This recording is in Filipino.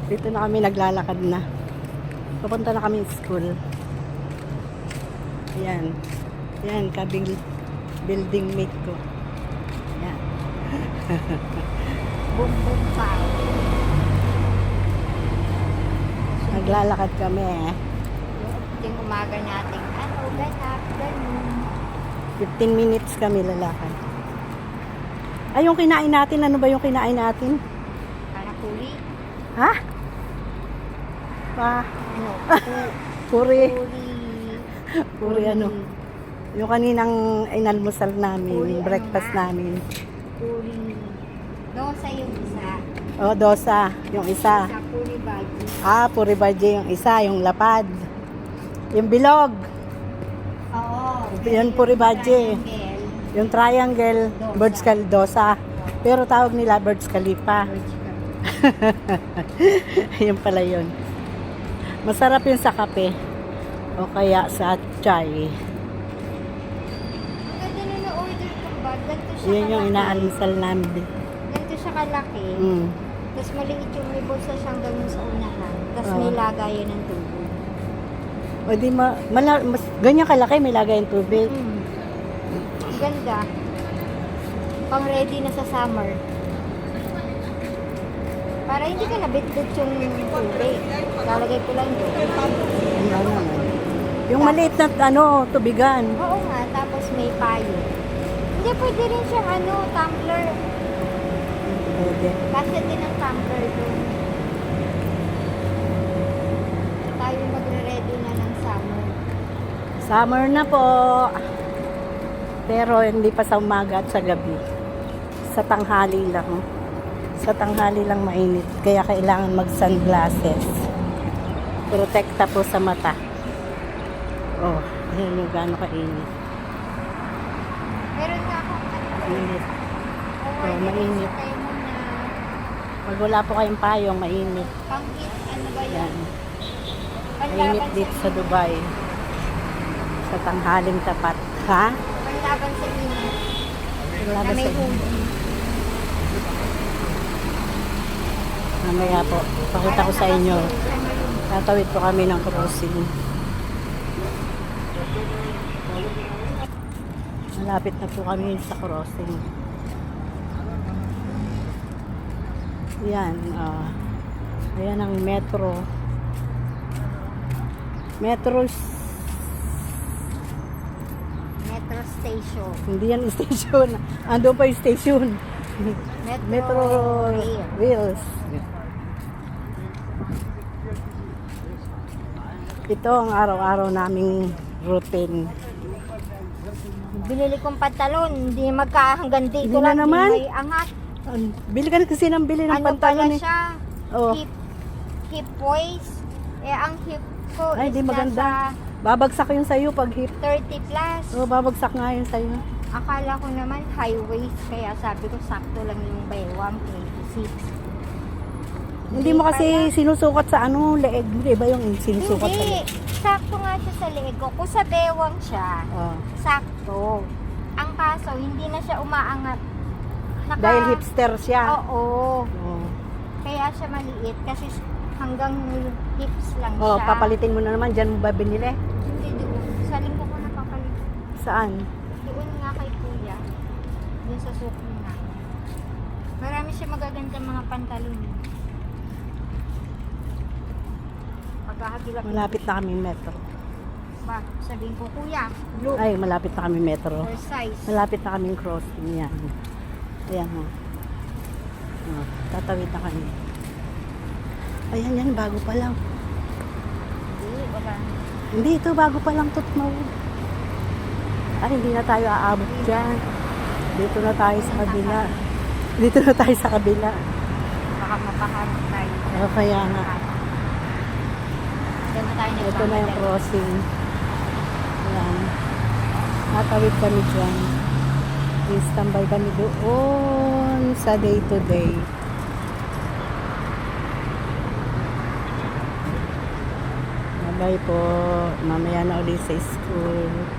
Dito na kami naglalakad na. Papunta na kami school. Yan. Yan, kabing building mate ko. Yan. Boom boom pow. Naglalakad kami eh. Yung umaga natin, ganap, ganun. 15 minutes kami lalakad. Ay, yung kinain natin, ano ba yung kinain natin? Karakuli. Ha? Pa, Ano? puri. Puri. Puri ano? Yung kaninang inalmusal namin, Puri, yung breakfast ano nga? namin. Puri. Dosa yung isa. Oh, dosa, yung isa. Sa puri baji. Ah, puri baji yung isa, yung lapad. Yung bilog. Oo. Yan, puri baji. Triangle. Yung triangle, Dosa. Burj Khalifa dosa. Pero tawag nila Burj Khalifa. Yun pala yun. Masarap yun sa kape. O kaya sa chai. Ang ganda na na-order kong bag. Ganito siya Yun yung kalaki. inaalmusal namin. Ganito siya kalaki. Mm. Tapos maliit yung may bulsa siyang ganun sa unahan. Tapos Oo. may lagayan ng tubig. O di mas, ganyan kalaki, may lagay yung tubig. Ang ganda. Pang ready na sa summer. Para hindi ka nabitbit yung tubig. Lalagay ko lang doon. Ano naman. Yung maliit na tubigan. Oo nga, tapos may payo. Hindi, pwede rin siyang tumbler. Pwede. Kasi din ang tumbler doon. Tayo magre-ready na ng summer. Summer na po. Pero hindi pa sa umaga at sa gabi. Sa tanghali lang. Sa tanghali lang mainit. Kaya kailangan mag-sunglasses. Protekta po sa mata. Oh, yun yung gano'ng kainit. Meron nga akong Mainit. order mainit. sa tayo muna. Pag wala po kayong payong, mainit. Pang-hit, ano ba Yan. yan? Mainit Panlaban dito sa sa Dubai. Sa tanghaling tapat. Ha? Panlaban sa init. Wala Na ba may sa hoodie. Mamaya po, pakita ko sa inyo. Tatawid po kami ng crossing. Malapit na po kami sa crossing. Yan. Ayan ang metro. Metro station. Hindi yan station. Ando pa yung station. Metro Rail. Rails. Ito ang araw-araw naming routine. Binili kong pantalon, hindi magkahanggang dito Hindi na lang, naman? hindi may angat. Bili ka na kasi ng bili ng Ano pantalon pala eh. siya? Oh. Hip waist. Ang hip ko Ay, is di maganda. nasa Babagsak yun sa'yo pag hip. 30 plus. Oh, babagsak nga yun sa'yo. Akala ko naman high waist, kaya sabi ko sakto lang yung baywang 26. Hindi mo kasi sinusukat sa leeg. Hindi ba yung sinusukat sa Hindi. leeg? Sakto nga siya sa leeg ko. Kung sa bewang siya, Oh. sakto. Ang kaso, hindi na siya umaangat. Dahil hipster siya. Oo. Oh. Kaya siya maliit kasi hanggang hips lang Oh, siya. papalitin mo na naman. Diyan mo ba binili? Hindi doon. Sa linggo ko napapalit. Saan? Doon nga kay kuya. Doon sa suki na. Marami siya magaganda mga pantalon. Pagkakagilap. Malapit na kami metro. Ba, sabihin ko, kuya, blue. Ay, malapit na kami metro. Or size. Malapit na kaming crossing. Yan. Ayan o. Oh, tatawid na kami. Ayan yan, bago pa lang. Hindi, baka. Hindi, ito bago pa lang Tutmaw. Ay, hindi na tayo aabot dyan. Dito na tayo sa kabila. Dito na tayo sa kabila. Baka mapahanap tayo. Oh, kaya nga. Diyan na tayo Ito na yung crossing. Ayan. Natawid kami dyan. I-standby kami doon sa day to day. Bye po. Mamaya na ulit sa school.